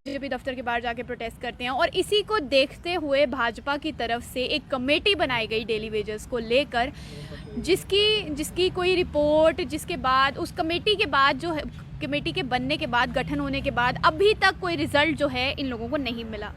BJP दफ्तर के बाहर जाके प्रोटेस्ट करते हैं। और इसी को देखते हुए भाजपा की तरफ से एक कमेटी बनाई गई डेली वेजेस को लेकर, जिसकी कोई रिपोर्ट, जिसके बाद उस कमेटी के बाद जो है, कमेटी के बनने के बाद, गठन होने के बाद अभी तक कोई रिजल्ट जो है इन लोगों को नहीं मिला।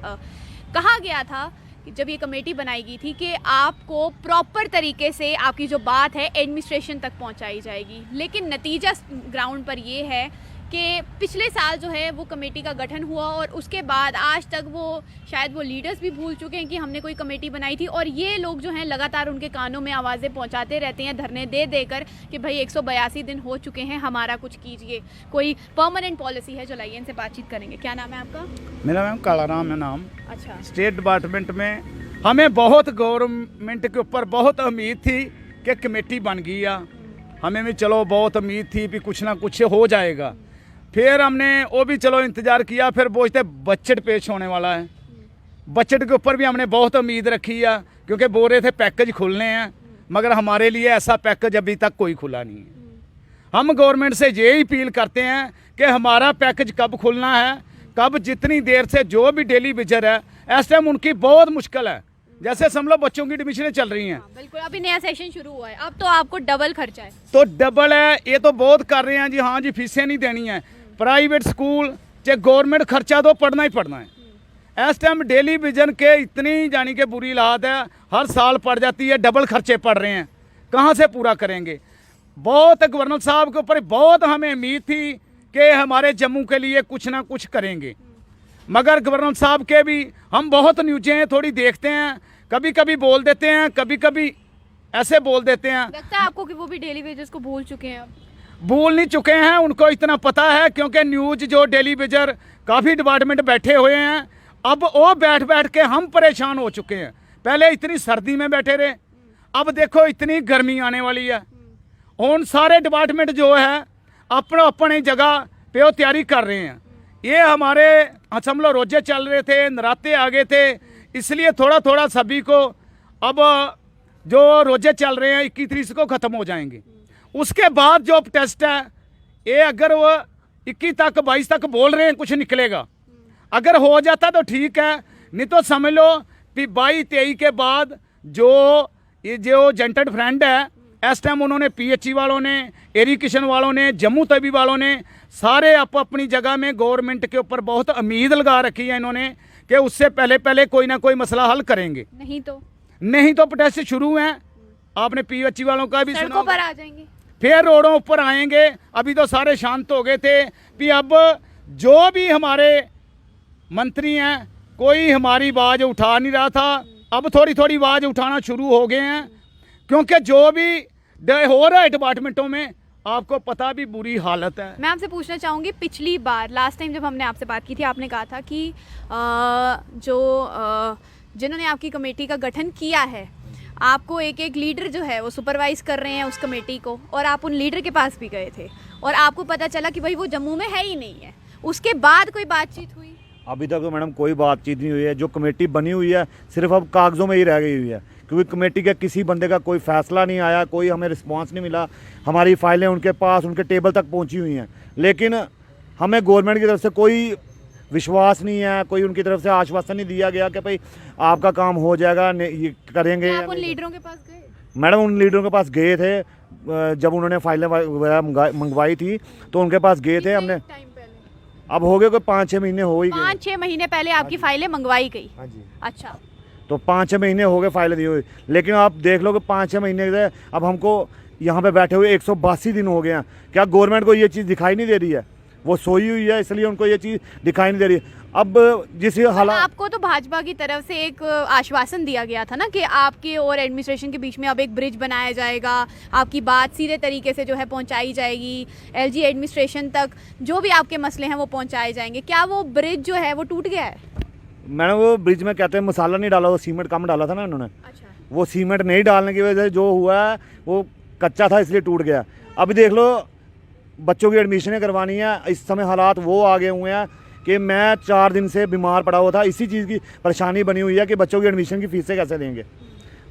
कहा गया था कि जब ये कमेटी बनाई गई थी कि आपको प्रॉपर तरीके से आपकी जो बात है एडमिनिस्ट्रेशन तक पहुंचाई जाएगी, लेकिन नतीजा ग्राउंड पर ये है कि पिछले साल जो है वो कमेटी का गठन हुआ और उसके बाद आज तक वो शायद वो लीडर्स भी भूल चुके हैं कि हमने कोई कमेटी बनाई थी। और ये लोग जो हैं लगातार उनके कानों में आवाज़ें पहुंचाते रहते हैं, धरने दे देकर कि भाई 182 दिन हो चुके हैं, हमारा कुछ कीजिए, कोई परमानेंट पॉलिसी है। चलाइए इनसे बातचीत करेंगे। क्या नाम है आपका? मेरा मैम कालाराम है नाम। अच्छा। स्टेट डिपार्टमेंट में हमें बहुत गवर्नमेंट के ऊपर बहुत उम्मीद थी कि कमेटी बन गई है, हमें भी चलो बहुत उम्मीद थी कि कुछ ना कुछ हो जाएगा। फिर हमने वो भी चलो इंतज़ार किया, फिर बोझते बजट पेश होने वाला है, बजट के ऊपर भी हमने बहुत उम्मीद रखी है क्योंकि बोल रहे थे पैकेज खुलने हैं, मगर हमारे लिए ऐसा पैकेज अभी तक कोई खुला नहीं है। हम गवर्नमेंट से यही अपील करते हैं कि हमारा पैकेज कब खुलना है, कब, जितनी देर से जो भी डेली वेजर है इस टाइम उनकी बहुत मुश्किल है। जैसे समझ लो बच्चों की एडमिशनें चल रही हैं। बिल्कुल, अभी नया सेशन शुरू हुआ है, अब तो आपको डबल खर्चा है। तो डबल है, ये तो बहुत कर रहे हैं जी, हाँ जी फीसें नहीं देनी है। प्राइवेट स्कूल चाहे गवर्नमेंट, खर्चा तो पढ़ना ही पढ़ना है। इस टाइम डेली विजन के इतनी जानी कि बुरी हालत है, हर साल पड़ जाती है, डबल खर्चे पड़ रहे हैं, कहाँ से पूरा करेंगे। बहुत गवर्नर साहब के ऊपर बहुत हमें उम्मीद थी कि हमारे जम्मू के लिए कुछ ना कुछ करेंगे, मगर गवर्नर साहब के भी हम बहुत न्यूज़ें थोड़ी देखते हैं, कभी कभी बोल देते हैं, कभी कभी ऐसे बोल देते हैं। लगता है आपको कि वो भी डेली वेजेस को भूल चुके हैं? अब भूल नहीं चुके हैं, उनको इतना पता है क्योंकि न्यूज़ जो डेली वेजर काफ़ी डिपार्टमेंट बैठे हुए हैं, अब वो बैठ बैठ के हम परेशान हो चुके हैं। पहले इतनी सर्दी में बैठे रहे, अब देखो इतनी गर्मी आने वाली है। उन सारे डिपार्टमेंट जो है अपने अपनी जगह पे वो तैयारी कर रहे हैं। ये हमारे हम लोग रोजे चल रहे थे, नराते आ गए थे, इसलिए थोड़ा थोड़ा सभी को अब जो रोजे चल रहे हैं 21 को ख़त्म हो जाएंगे। उसके बाद जो टेस्ट है ये अगर वो 21 तक 22 तक बोल रहे हैं कुछ निकलेगा, अगर हो जाता तो ठीक है, नहीं तो समझ लो कि 22-23 के बाद जो ये जो जेंटेड फ्रेंड है इस टाइम उन्होंने PHE वालों ने, एरिगेशन वालों ने, जम्मू तवी वालों ने सारे अपनी जगह में गवर्नमेंट के ऊपर बहुत उम्मीद लगा रखी है इन्होंने कि उससे पहले पहले कोई ना कोई मसला हल करेंगे। नहीं तो प्रोटेस्ट शुरू हैं। आपने PHE वालों का भी सड़कों पर आ जाएंगे, फिर रोडों ऊपर आएंगे। अभी तो सारे शांत हो गए थे कि अब जो भी हमारे मंत्री हैं कोई हमारी आवाज़ उठा नहीं रहा था, अब थोड़ी थोड़ी आवाज़ उठाना शुरू हो गए हैं क्योंकि जो भी हो रहा है डिपार्टमेंटों में आपको पता भी बुरी हालत है। मैं आपसे पूछना चाहूँगी, पिछली बार लास्ट टाइम जब हमने आपसे बात की थी आपने कहा था कि जिन्होंने आपकी कमेटी का गठन किया है आपको एक एक लीडर जो है वो सुपरवाइज कर रहे हैं उस कमेटी को, और आप उन लीडर के पास भी गए थे और आपको पता चला कि भाई वो जम्मू में है ही नहीं है। उसके बाद कोई बातचीत हुई? अभी तक तो मैडम कोई बातचीत नहीं हुई है। जो कमेटी बनी हुई है सिर्फ अब कागज़ों में ही रह गई हुई है, क्योंकि कमेटी के किसी बंदे का कोई फैसला नहीं आया, कोई हमें रिस्पांस नहीं मिला। हमारी फाइलें उनके पास, उनके टेबल तक पहुंची हुई हैं, लेकिन हमें गवर्नमेंट की तरफ से कोई विश्वास नहीं है, कोई उनकी तरफ से आश्वासन नहीं दिया गया कि भाई आपका काम हो जाएगा, ये करेंगे। आप उन लीडरों के पास गए? मैडम उन लीडरों के पास गए थे, जब उन्होंने फाइलें वगैरह मंगवाई थी तो उनके पास गए थे हमने। अब हो गए कोई 5-6 महीने हो ही गए। 5-6 महीने पहले आपकी फाइलें मंगवाई गई? हाँ जी। अच्छा, तो 5-6 महीने हो गए फाइलें दी हुई, लेकिन आप देख लो कि 5-6 महीने से अब हमको यहाँ पे बैठे हुए 182 दिन हो गए हैं। क्या गवर्नमेंट को ये चीज़ दिखाई नहीं दे रही है? वो सोई हुई है इसलिए उनको ये चीज़ दिखाई नहीं दे रही है। अब जिस हालात, आपको तो भाजपा की तरफ से एक आश्वासन दिया गया था ना कि आपके और एडमिनिस्ट्रेशन के बीच में अब एक ब्रिज बनाया जाएगा, आपकी बात सीधे तरीके से जो है पहुंचाई जाएगी, LG एडमिनिस्ट्रेशन तक जो भी आपके मसले हैं वो पहुंचाए जाएंगे। क्या वो ब्रिज जो है वो टूट गया है? मैडम वो ब्रिज में कहते हैं मसाला नहीं डाला, वो सीमेंट कम डाला था ना उन्होंने। अच्छा। वो सीमेंट नहीं डालने की वजह से जो हुआ है वो कच्चा था इसलिए टूट गया। अभी देख लो बच्चों की एडमिशनें करवानी है, इस समय हालात वो आगे हुए हैं कि मैं 4 दिन से बीमार पड़ा हुआ था। इसी चीज़ की परेशानी बनी हुई है कि बच्चों की एडमिशन की फ़ीसें कैसे देंगे।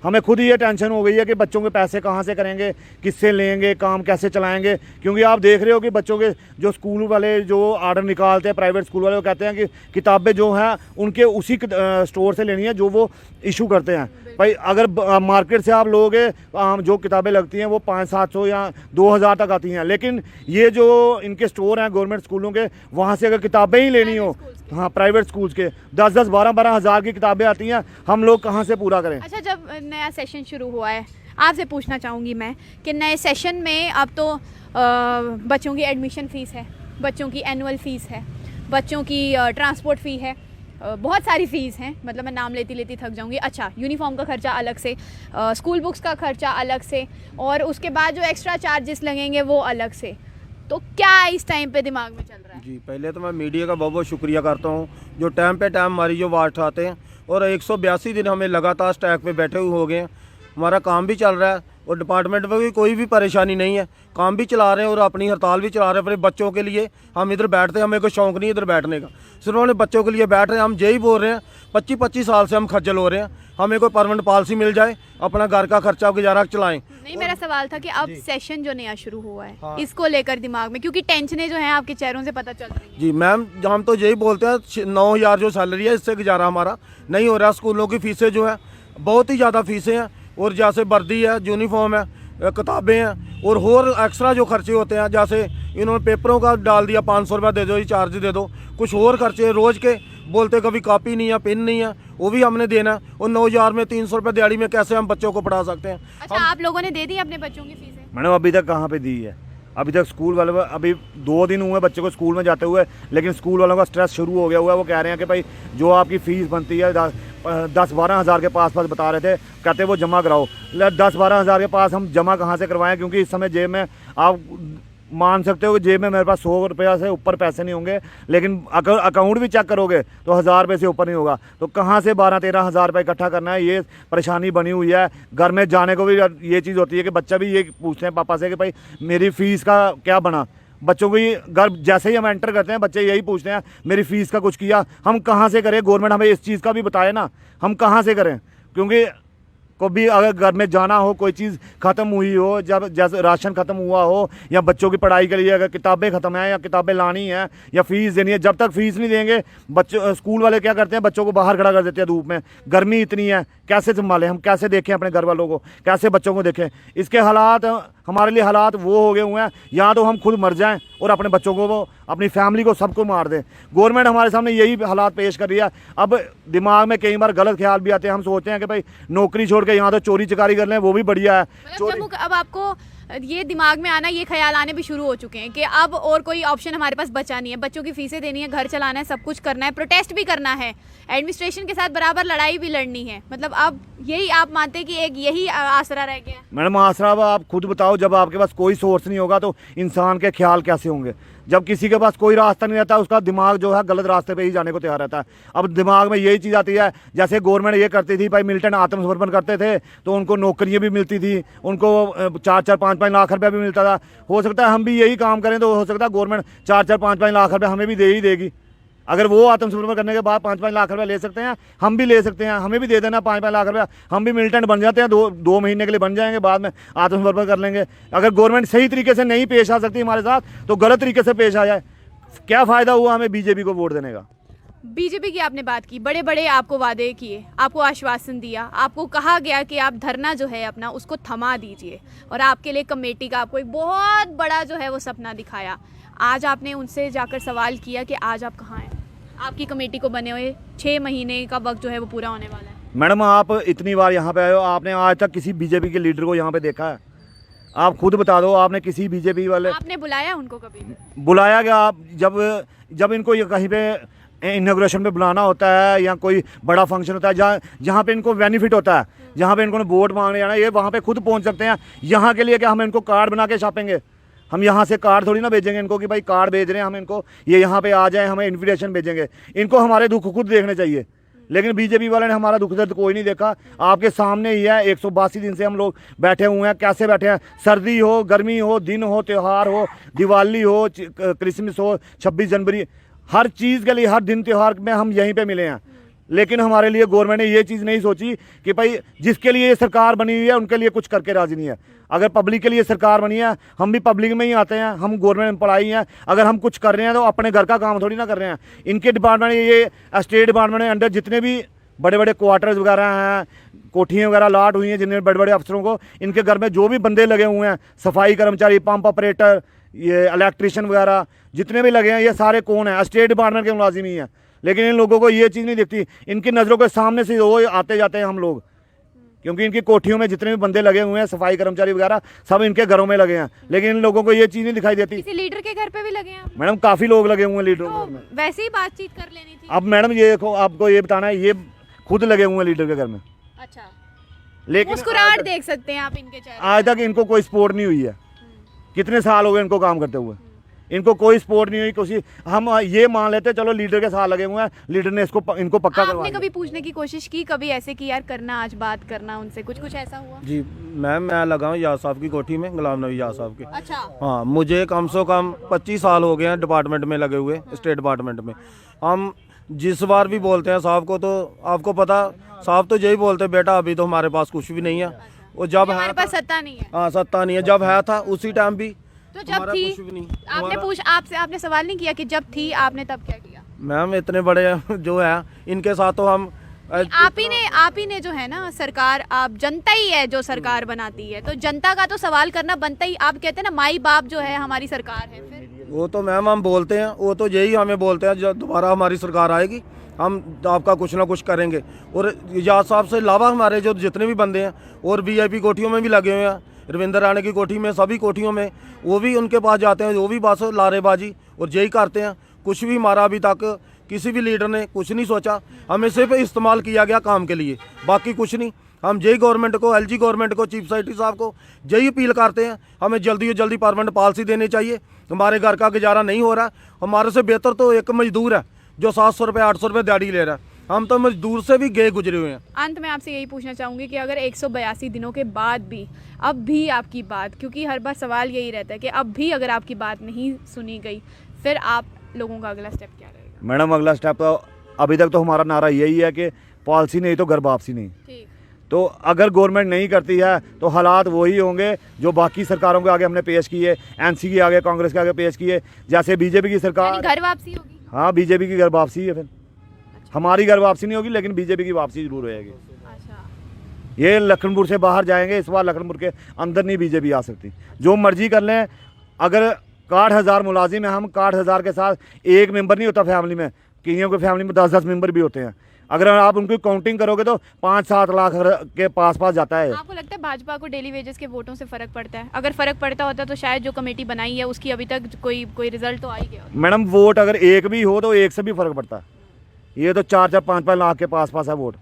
हमें खुद ये टेंशन हो गई है कि बच्चों के पैसे कहाँ से करेंगे, किससे लेंगे, काम कैसे चलाएंगे। क्योंकि आप देख रहे हो कि बच्चों के जो स्कूल वाले जो ऑर्डर निकालते हैं, प्राइवेट स्कूल वाले, वो कहते हैं कि किताबें जो हैं उनके उसी स्टोर से लेनी है जो वो इशू करते हैं। भाई अगर मार्केट से आप लोगे जो किताबें लगती हैं वो 500-700 या 2000 तक आती हैं, लेकिन ये जो इनके स्टोर हैं गवर्नमेंट स्कूलों के, वहाँ से अगर किताबें ही लेनी हो, हाँ प्राइवेट स्कूल्स के 10-10, 12-12 हज़ार की किताबें आती हैं, हम लोग कहाँ से पूरा करें। अच्छा, जब नया सेशन शुरू हुआ है, आपसे पूछना चाहूँगी मैं कि नए सेशन में अब तो बच्चों की एडमिशन फ़ीस है, बच्चों की एनुअल फ़ीस है, बच्चों की ट्रांसपोर्ट फ़ी है, बहुत सारी फ़ीस हैं, मतलब मैं नाम लेती लेती थक जाऊंगी। अच्छा, यूनिफॉर्म का खर्चा अलग से, स्कूल बुक्स का खर्चा अलग से, और उसके बाद जो एक्स्ट्रा चार्जेस लगेंगे वो अलग से। तो क्या इस टाइम पे दिमाग में चल रहा है? जी, पहले तो मैं मीडिया का बहुत बहुत शुक्रिया करता हूँ जो टाइम पे टाइम हमारी जो बात उठाते हैं, और 182 दिन हमें लगातार स्ट्राइक पे बैठे हुए हो गए हैं। हमारा काम भी चल रहा है और डिपार्टमेंट में भी कोई भी परेशानी नहीं है, काम भी चला रहे हैं और अपनी हड़ताल भी चला रहे हैं अपने बच्चों के लिए। हम इधर बैठते हैं, हमें कोई शौक़ नहीं इधर बैठने का, सिर्फ अपने बच्चों के लिए बैठ रहे हैं। हम यही बोल रहे हैं, 25-25 साल से हम खज्जल हो रहे हैं, हमें कोई परमानेंट पॉलिसी मिल जाए, अपना घर का खर्चा गुजारा चलाएं। नहीं, मेरा सवाल था कि अब सेशन जो नया शुरू हुआ है, हाँ, इसको लेकर दिमाग में, क्योंकि टेंशनें जो हैं आपके चेहरों से पता चल रही हैं। जी मैम, हम तो यही बोलते हैं 9000 जो सैलरी है इससे गुजारा हमारा नहीं हो रहा। स्कूलों की फ़ीसें जो है बहुत ही ज़्यादा फ़ीसें हैं, और जैसे वर्दी है, यूनिफॉर्म है, किताबें हैं, और एक्स्ट्रा जो खर्चे होते हैं, जैसे इन्होंने पेपरों का डाल दिया 500 रुपये दे दो, ये चार्ज दे दो, कुछ और खर्चे रोज़ के बोलते, कभी कॉपी नहीं है, पेन नहीं है, वो भी हमने देना है। और 9000 में 300 रुपये दिहाड़ी में कैसे हम बच्चों को पढ़ा सकते हैं? अच्छा, आप लोगों ने दे दी अपने बच्चों की फीसें? मैडम अभी तक कहाँ पे दी है, अभी तक स्कूल वाले, अभी 2 दिन हुए बच्चे को स्कूल में जाते हुए, लेकिन स्कूल वालों का स्ट्रेस शुरू हो गया हुआ है। वो कह रहे हैं कि भाई जो आपकी फ़ीस बनती है 10-12 हज़ार के पास बता रहे थे, कहते वो जमा कराओ। 10-12 हज़ार के पास हम जमा कहाँ से करवाएं, क्योंकि इस समय जेब में आप मान सकते हो कि जेब में मेरे पास 100 रुपया से ऊपर पैसे नहीं होंगे, लेकिन अकाउंट भी चेक करोगे तो 1000 रुपये से ऊपर नहीं होगा। तो कहाँ से 12-13 हज़ार रुपये इकट्ठा करना है, ये परेशानी बनी हुई है। घर में जाने को भी ये चीज़ होती है कि बच्चा भी ये पूछते हैं पापा से कि भाई मेरी फ़ीस का क्या बना। बच्चों को घर जैसे ही हम एंटर करते हैं बच्चे यही पूछते हैं मेरी फ़ीस का कुछ किया। हम कहाँ से करें, गवर्नमेंट हमें इस चीज़ का भी बताए ना, हम कहाँ से करें। क्योंकि कभी अगर घर में जाना हो, कोई चीज़ ख़त्म हुई हो, जब जैसे राशन ख़त्म हुआ हो, या बच्चों की पढ़ाई के लिए अगर किताबें ख़त्म हैं या किताबें लानी है या फ़ीस देनी है, जब तक फ़ीस नहीं देंगे बच्चों, स्कूल वाले क्या करते हैं, बच्चों को बाहर खड़ा कर देते हैं धूप में। गर्मी इतनी है, कैसे संभालें हम, कैसे देखें अपने घर वालों को, कैसे बच्चों को देखें। इसके हालात हमारे लिए हालात वो हो गए हुए हैं, या तो हम खुद मर जाएं और अपने बच्चों को, वो अपनी फैमिली को, सबको मार दें। गवर्नमेंट हमारे सामने यही हालात पेश कर रही है। अब दिमाग में कई बार गलत ख्याल भी आते हैं, हम सोचते हैं कि भाई नौकरी छोड़ के यहाँ तो चोरी चकारी कर लें, वो भी बढ़िया है। मतलब अब आपको ये दिमाग में आना, ये ख्याल आने भी शुरू हो चुके हैं कि अब और कोई ऑप्शन हमारे पास बचा नहीं है। बच्चों की फीसें देनी है, घर चलाना है, सब कुछ करना है, प्रोटेस्ट भी करना है, एडमिनिस्ट्रेशन के साथ बराबर लड़ाई भी लड़नी है। मतलब अब यही आप मानते हैं कि एक यही आसरा रह गया? मैडम आसरा आप खुद बताओ, जब आपके पास कोई सोर्स नहीं होगा तो इंसान के ख्याल कैसे होंगे। जब किसी के पास कोई रास्ता नहीं रहता, उसका दिमाग जो है गलत रास्ते पे ही जाने को तैयार रहता है। अब दिमाग में यही चीज़ आती है, जैसे गवर्नमेंट ये करती थी, भाई मिलिटेंट आत्मसमर्पण करते थे तो उनको नौकरियाँ भी मिलती थी, उनको 4-4, 5-5 लाख रुपया भी मिलता था। हो सकता है हम भी यही काम करें तो हो सकता है गवर्नमेंट 4-4, 5-5 लाख रुपये हमें भी दे ही देगी। अगर वो आत्मसमर्पण करने के बाद 5-5 लाख रुपया ले सकते हैं, हम भी ले सकते हैं, हमें भी दे देना 5-5 लाख रुपया, हम भी मिलिटेंट बन जाते हैं, 2 महीने के लिए बन जाएंगे, बाद में आत्मसमर्पण कर लेंगे। अगर गवर्नमेंट सही तरीके से नहीं पेश आ सकती हमारे साथ तो गलत तरीके से पेश आ जाए, क्या फ़ायदा हुआ हमें बीजेपी को वोट देने का। बीजेपी की आपने बात की, बड़े बड़े आपको वादे किए, आपको आश्वासन दिया, आपको कहा गया कि आप धरना जो है अपना उसको थमा दीजिए, और आपके लिए कमेटी का आपको एक बहुत बड़ा जो है वो सपना दिखाया। आज आपने उनसे जाकर सवाल किया कि आज आप कहाँ हैं? आपकी कमेटी को बने हुए 6 महीने का वक्त जो है वो पूरा होने वाला है। मैडम आप इतनी बार यहाँ पे आए हो, आपने आज तक किसी बीजेपी के लीडर को यहाँ पे देखा है? आप खुद बता दो, आपने किसी बीजेपी वाले, आपने बुलाया उनको कभी? बुलाया गया। आप जब इनको ये कहीं पे इनॉग्रेशन पे बुलाना होता है या कोई बड़ा फंक्शन होता है जहाँ पे इनको बेनिफिट होता है, जहाँ पे इनको वोट मांगने जाना, ये वहाँ पे खुद पहुँच सकते हैं। यहाँ के लिए क्या हम इनको कार्ड बना के छापेंगे? हम यहाँ से कार्ड थोड़ी ना भेजेंगे इनको कि भाई कार्ड भेज रहे हैं हम इनको, ये यहाँ पे आ जाए, हमें इन्विटेशन भेजेंगे। इनको हमारे दुख खुद देखने चाहिए, लेकिन बीजेपी वाले ने हमारा दुख दर्द कोई नहीं देखा। आपके सामने ही है, 182 दिन से हम लोग बैठे हुए हैं। कैसे बैठे हैं? सर्दी हो, गर्मी हो, दिन हो, त्यौहार हो, दिवाली हो, क्रिसमस हो, 26 जनवरी, हर चीज़ के लिए, हर दिन त्यौहार में हम यहीं पे मिले हैं। लेकिन हमारे लिए गवर्नमेंट ने ये चीज़ नहीं सोची कि भाई जिसके लिए ये सरकार बनी हुई है उनके लिए कुछ करके राजी नहीं है। अगर पब्लिक के लिए सरकार बनी है, हम भी पब्लिक में ही आते हैं, हम गवर्नमेंट में पढ़ाई हैं, अगर हम कुछ कर रहे हैं तो अपने घर का काम थोड़ी ना कर रहे हैं। इनके डिपार्टमेंट, ये स्टेट डिपार्टमेंट के अंडर जितने भी बड़े बड़े क्वार्टर्स वगैरह हैं, कोठियाँ वगैरह लाट हुई हैं जिनमें बड़े बड़े अफसरों को, इनके घर में जो भी बंदे लगे हुए हैं, सफाई कर्मचारी, पंप ऑपरेटर, ये इलेक्ट्रिशियन वगैरह जितने भी लगे हैं, ये सारे कौन हैं? स्टेट डिपार्टमेंट के मुलाजिम ही हैं। लेकिन इन लोगों को ये चीज़ नहीं दिखती, इनकी नज़रों के सामने से वो आते जाते हैं हम लोग, क्योंकि इनकी कोठियों में जितने भी बंदे लगे हुए हैं, सफाई कर्मचारी वगैरह, सब इनके घरों में लगे हैं। लेकिन इन लोगों को ये चीज़ नहीं दिखाई देती। किसी लीडर के घर पे भी लगे हैं आप? मैडम काफ़ी लोग लगे हुए हैं लीडरों तो में। वैसे ही बातचीत कर लेनी थी। अब मैडम ये देखो, आपको ये बताना है, ये खुद लगे हुए हैं लीडर के घर में, अच्छा, लेकिन मुस्कुराहट देख सकते हैं आप इनके चेहरे आज तक इनको कोई सपोर्ट नहीं हुई है। कितने साल हो गए इनको काम करते हुए, इनको कोई सपोर्ट नहीं हुई। किसी हम ये मान लेते चलो लीडर के साथ लगे हुए हैं, लीडर ने इनको पक्का करवा आपने दिया। कभी पूछने की कोशिश की कभी ऐसे कि यार करना, आज बात करना उनसे, कुछ ऐसा हुआ? जी मैम, मैं लगा हूँ याद साहब की कोठी में, गुलाम नबी याद साहब की। अच्छा, हाँ, मुझे कम से कम 25 साल हो गए हैं डिपार्टमेंट में लगे हुए, स्टेट डिपार्टमेंट में। हम जिस बार भी बोलते हैं साहब को, तो आपको पता, साहब तो यही बोलते हैं, बेटा अभी तो हमारे पास कुछ भी नहीं है। वो जब हमारे है पास सत्ता नहीं है। हाँ, सत्ता नहीं है, जब है था उसी टाइम भी तो जब हमारा थी, कुछ भी नहीं। आपसे आपने सवाल नहीं किया कि जब थी आपने तब क्या किया? मैम इतने बड़े जो है इनके साथ तो हम आप ही ने जो है ना सरकार, आप जनता ही है जो सरकार बनाती है, तो जनता का तो सवाल करना बनता ही। आप कहते हैं ना माई बाप जो है हमारी सरकार है, फिर वो तो मैम हम बोलते हैं, वो तो यही हमें बोलते हैं, जब दोबारा हमारी सरकार आएगी हम आपका कुछ ना कुछ करेंगे। और याद साहब से अलावा हमारे जो जितने भी बंदे हैं और VIP कोठियों में भी लगे हुए हैं, रविंद्र राणे की कोठी में, सभी कोठियों में, वो भी उनके पास जाते हैं, वो भी बस लारेबाजी और यही करते हैं। कुछ भी हमारा अभी तक किसी भी लीडर ने कुछ नहीं सोचा, हमें सिर्फ इस्तेमाल किया गया काम के लिए, बाकी कुछ नहीं। हम यही गवर्नमेंट को, LG गवर्नमेंट को, चीफ सेक्रेटरी साहब को यही अपील करते हैं, हमें जल्दी से जल्दी परमानेंट पॉलिसी देनी चाहिए। हमारे घर का गुजारा नहीं हो रहा, हमारे से बेहतर तो एक मजदूर है जो 700 रुपये 800 रुपये दिहाड़ी ले रहा है, हम तो मजदूर से भी गए गुजरे हुए हैं। अंत में आपसे यही पूछना चाहूँगी कि अगर 182 दिनों के बाद भी अब भी आपकी बात, क्योंकि हर बार सवाल यही रहता है कि अब भी अगर आपकी बात नहीं सुनी गई, फिर आप लोगों का अगला स्टेप क्या रहेगा? मैडम अगला स्टेप तो अभी तक तो हमारा नारा यही है कि पॉलिसी नहीं तो घर वापसी नहीं। ठीक, तो अगर गवर्नमेंट नहीं करती है तो हालात वही होंगे जो बाकी सरकारों के आगे हमने पेश किए, NC के आगे, कांग्रेस के आगे पेश किए, जैसे BJP की सरकार। यानी घर वापसी होगी? हाँ, BJP की घर वापसी है। फिर हमारी घर वापसी नहीं होगी, लेकिन BJP की वापसी जरूर होगी। अच्छा, ये लखनपुर से बाहर जाएंगे, इस बार लखनपुर के अंदर नहीं BJP आ सकती। जो मर्जी कर लें, अगर 61,000 मुलाजिम है, हम 61,000 के साथ एक मेंबर नहीं होता फैमिली में, कईयों की फैमिली में 10-10 मेंबर भी होते हैं। अगर आप उनकी काउंटिंग करोगे तो 5-7 लाख के पास जाता है। आपको लगता है भाजपा को डेली वेजेस के वोटों से फर्क पड़ता है? अगर फर्क पड़ता होता तो शायद जो कमेटी बनाई है उसकी अभी तक कोई रिजल्ट तो आ ही गया होता। मैडम वोट अगर एक भी हो तो एक से भी फर्क पड़ता है। ये तो 4-4, 5-5 लाख के पास है वोट।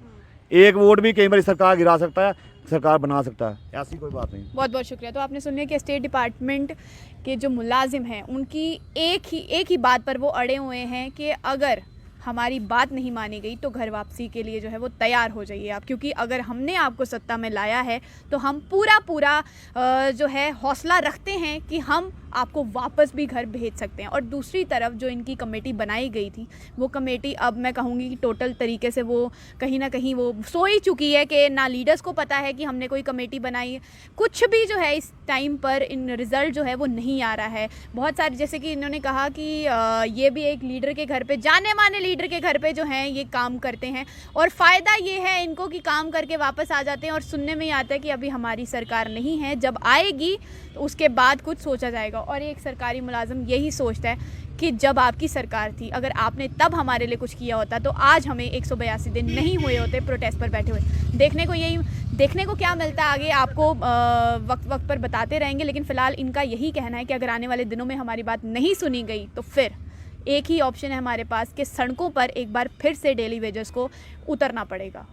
एक वोट भी कई बार सरकार गिरा सकता है, सरकार बना सकता है, ऐसी कोई बात नहीं। बहुत बहुत शुक्रिया। तो आपने सुन लिया कि स्टेट डिपार्टमेंट के जो मुलाजिम हैं उनकी एक ही बात पर वो अड़े हुए हैं कि अगर हमारी बात नहीं मानी गई तो घर वापसी के लिए जो है वो तैयार हो जाइए आप, क्योंकि अगर हमने आपको सत्ता में लाया है तो हम पूरा जो है हौसला रखते हैं कि हम आपको वापस भी घर भेज सकते हैं। और दूसरी तरफ जो इनकी कमेटी बनाई गई थी, वो कमेटी अब मैं कहूँगी कि टोटल तरीके से वो कहीं ना कहीं वो सो ही चुकी है कि ना लीडर्स को पता है कि हमने कोई कमेटी बनाई है, कुछ भी जो है इस टाइम पर इन रिज़ल्ट जो है वो नहीं आ रहा है। बहुत सारे, जैसे कि इन्होंने कहा कि ये भी एक लीडर के घर पे, जाने माने लीडर के घर पे जो हैं ये काम करते हैं, और फ़ायदा ये है इनको कि काम करके वापस आ जाते हैं। और सुनने में ही आता है कि अभी हमारी सरकार नहीं है, जब आएगी तो उसके बाद कुछ सोचा जाएगा। और एक सरकारी मुलाजिम यही सोचता है कि जब आपकी सरकार थी, अगर आपने तब हमारे लिए कुछ किया होता तो आज हमें 182 दिन नहीं हुए होते प्रोटेस्ट पर बैठे हुए। देखने को क्या मिलता है आगे आपको वक्त पर बताते रहेंगे, लेकिन फ़िलहाल इनका यही कहना है कि अगर आने वाले दिनों में हमारी बात नहीं सुनी गई तो फिर एक ही ऑप्शन है हमारे पास कि सड़कों पर एक बार फिर से डेली वेजर्स को उतरना पड़ेगा।